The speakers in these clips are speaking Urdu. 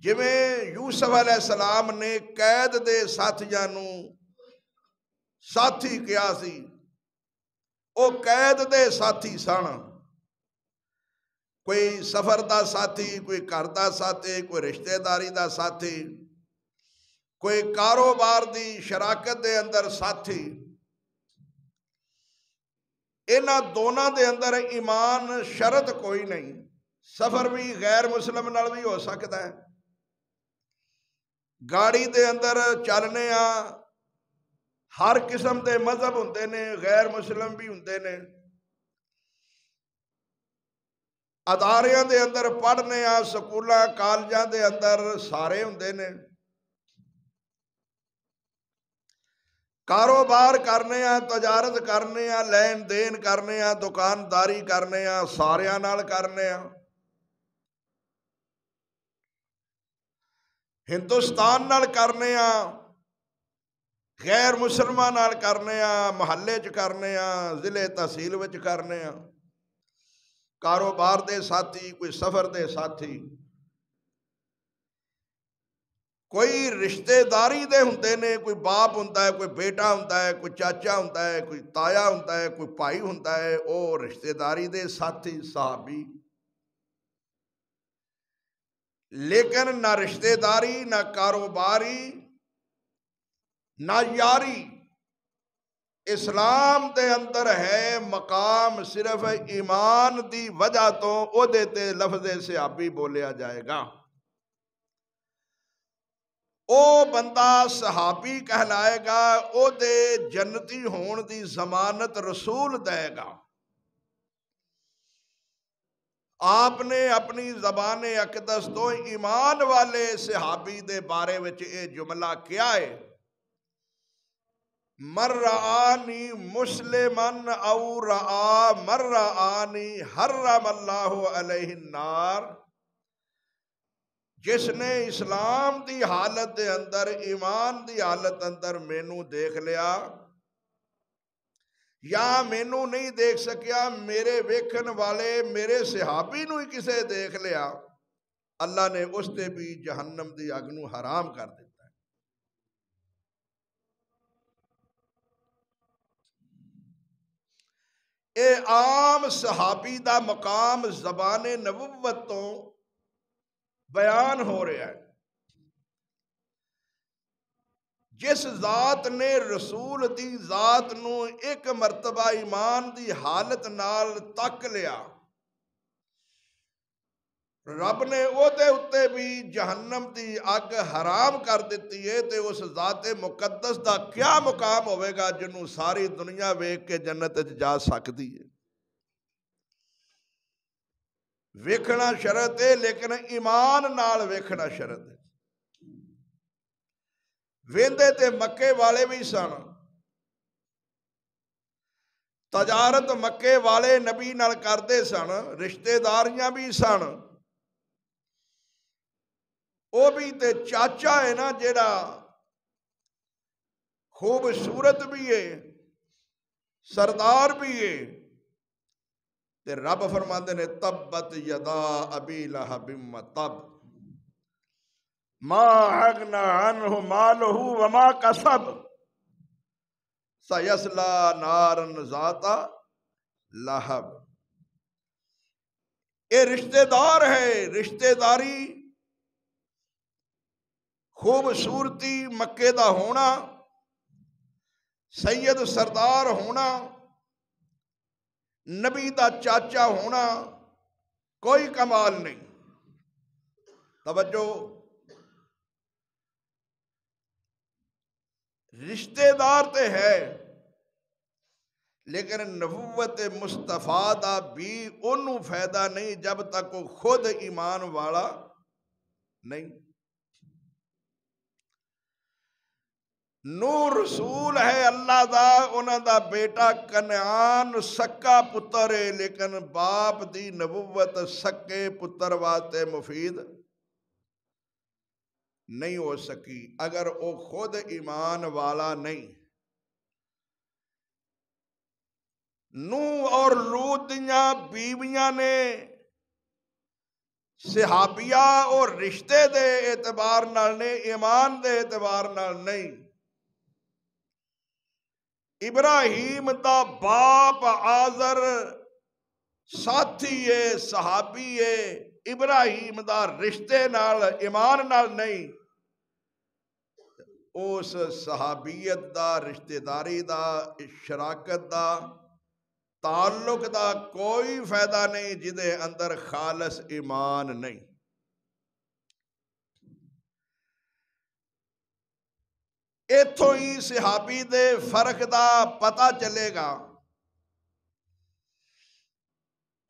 جویں یوسف علیہ السلام نے قید دے ساتھیاں نو ساتھی کیا سی، او قید دے ساتھی سن، کوئی سفر دا ساتھی، کوئی گھر دا ساتھی، کوئی رشتہ داری دا ساتھی، کوئی کاروبار دی شراکت دے اندر ساتھی۔ انہاں دونوں دے اندر ایمان شرط کوئی نہیں، سفر بھی غیر مسلم نال بھی ہو سکتا ہے، گاڑی دے اندر چلنے ہر قسم دے مذہب ہوندے نے، غیر مسلم بھی ہوندے نے، اداریاں دے اندر پڑھنے سکولاں کالجاں دے اندر سارے ہوندے نے، کاروبار کرنے تجارت کرنے لین دین کرنے دکانداری کرنے ساریاں نال کرنے ہندوستان نال کرنے غیر مسلمان نال کرنے محلے چ کرنے ضلع تحصیل وچ کرنے کاروبار دے ساتھی، کوئی سفر دے ساتھی، کوئی رشتہ داری دے ہوندے نے، کوئی باپ ہوندا ہے، کوئی بیٹا ہوندا ہے، کوئی چاچا ہوندا ہے، کوئی تایا ہوندا ہے، کوئی بھائی ہوندا ہے، او رشتہ داری دے ساتھی صحابی۔ لیکن نہ رشتہ داری، نہ کاروباری، نہ یاری، اسلام دے اندر ہے مقام صرف ایمان دی وجہ تو او دیتے لفظ صحابی بولیا جائے گا، او بندہ صحابی کہلائے گا، او دے جنتی ہون دی ضمانت رسول دے گا۔ آپ نے اپنی زبان اقدس تو ایمان والے صحابی دے بارے وچ اے جملہ کیا ہے، من رآنی مسلمن او رآ من رآنی حرم اللہ علیہ النار، جس نے اسلام دی حالت دے اندر، ایمان دی حالت اندر مینوں دیکھ لیا یا مینوں نہیں دیکھ سکیا، میرے ویکھن والے میرے صحابی نو ہی کسے دیکھ لیا، اللہ نے اس تے بھی جہنم دی اگ نو حرام کر دیتا ہے۔ اے عام صحابی دا مقام زبان نبوت تو بیان ہو رہا ہے، جس ذات نے رسول دی ذات نو ایک مرتبہ ایمان دی حالت نال تک لیا، رب نے او دے اتے بھی جہنم دی اگ حرام کر دیتی ہے، تے اس ذات مقدس دا کیا مقام ہوئے گا جنوں ساری دنیا ویکھ کے جنت جا سکتی ہے۔ ویکھنا شرط ہے لیکن ایمان نال ویکھنا شرط ہے۔ ویندے تے مکے والے بھی سن، تجارت مکے والے نبی نال کردے سن، رشتہ داریاں بھی سن، او بھی تے چاچا ہے نا جیڑا خوبصورت بھی ہے، سردار بھی ہے، تے رب فرماندے نے تبت یدا ابی لہب وتب ما اغنی عنہ مالہ وما کسب سیصلی نارا ذات لہب۔ یہ رشتہ دار ہے، رشتہ داری، خوبصورتی مکے دا ہونا، سید سردار ہونا، نبی دا چاچا ہونا کوئی کمال نہیں۔ توجہ، رشتہ دار تے ہے لیکن نبوت مصطفیٰ دا بھی انہوں فائدہ نہیں جب تک وہ خود ایمان والا نہیں۔ نور رسول ہے اللہ دا، انہاں دا بیٹا کنعان سکا پتر ہے، لیکن باپ دی نبوت سکے پتر واسطے مفید نہیں ہو سکی اگر وہ خود ایمان والا نہیں۔ نوح اور لوط دیاں بیویاں نے صحابیہ اور رشتے دے اعتبار نال نے، ایمان دے اعتبار نال نہیں۔ ابراہیم دا باپ آزر ساتھی ہے، صحابی ہے، ابراہیم دا رشتے نال ایمان نال نہیں، اس صحابیت دا، رشتہ داری دا، شراکت دا، تعلق دا کوئی فائدہ نہیں جدے اندر خالص ایمان نہیں۔ ایتھوں ہی صحابی دے فرق دا پتہ چلے گا۔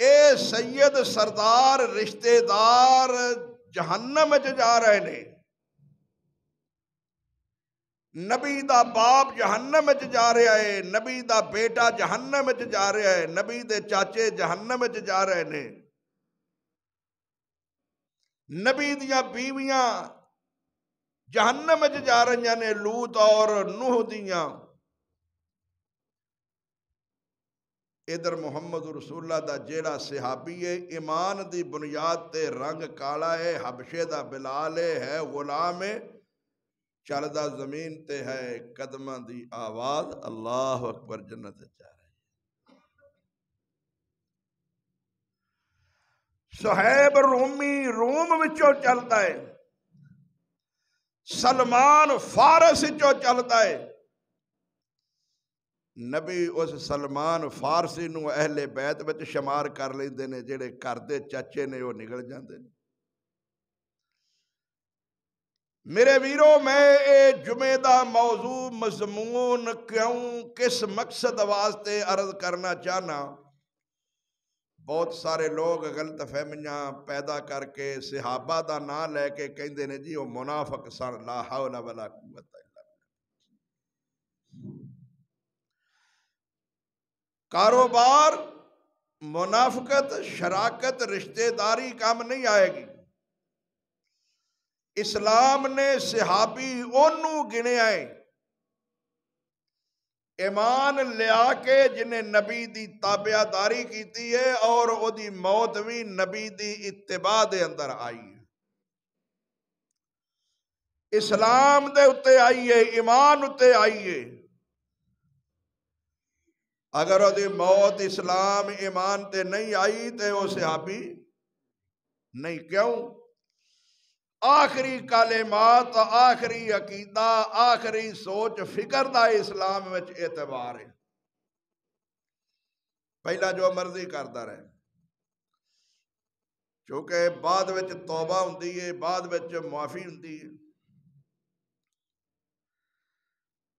اے سید سردار رشتہ دار جہنم وچ جا رہے نے، نبی دا باپ جہنم وچ جا رہا ہے، نبی دا بیٹا جہنم وچ جا رہا ہے، نبی دے چاچے جہنم وچ جا رہے نے، نبی دیاں بیویاں جہنم وچ جا رہی نے، لوط اور نوح دیاں۔ ادھر محمد رسول اللہ دا جیڑا صحابی ہے، ایمان دی بنیاد تے رنگ کالا ہے، حبشے دا بلال ہے، غلام ہے، چلدا زمین تے ہے، قدماں دی آواز، اللہ اکبر، جنت جا رہا ہے۔ صہیب رومی روم وچوں چلتا ہے، سلمان فارس وچوں چلتا ہے۔ نبی اس سلمان فارسی نو اہل بیت وچ شمار کر لیندے نے، جڑے گھر دے چچے نے وہ نکل جاندے نے۔ میرے ویرو، میں اے جمعہ دا موضوع مضمون کیوں کس مقصد واسطے عرض کرنا چاہنا، بہت سارے لوگ غلط فہمیاں پیدا کر کے صحابہ دا نام لے کے کہندے نے جی وہ منافق سن، لا حول ولا قوت الا باللہ۔ کاروبار، منافقت، شراکت، رشتہ داری کام نہیں آئے گی۔ اسلام نے صحابی انہوں گنے آئے ایمان لیا کے جنہیں نبی دی تابعہ داری کیتی ہے اور او دی موت بھی نبی دی اتباع دے اندر آئی ہے۔ اسلام دے اتے آئیے، ایمان اتے آئیے۔ اگر او دی موت اسلام ایمان تے نہیں آئی تے وہ صحابی نہیں۔ کیوں؟ آخری کلمات، آخری عقیدہ، آخری سوچ فکر دا اسلام میں اعتبار ہے۔ پہلا جو مرضی کرتا رہے، چونکہ بعد وچ توبہ ہوندی ہے، بعد وچ معافی ہوندی ہے۔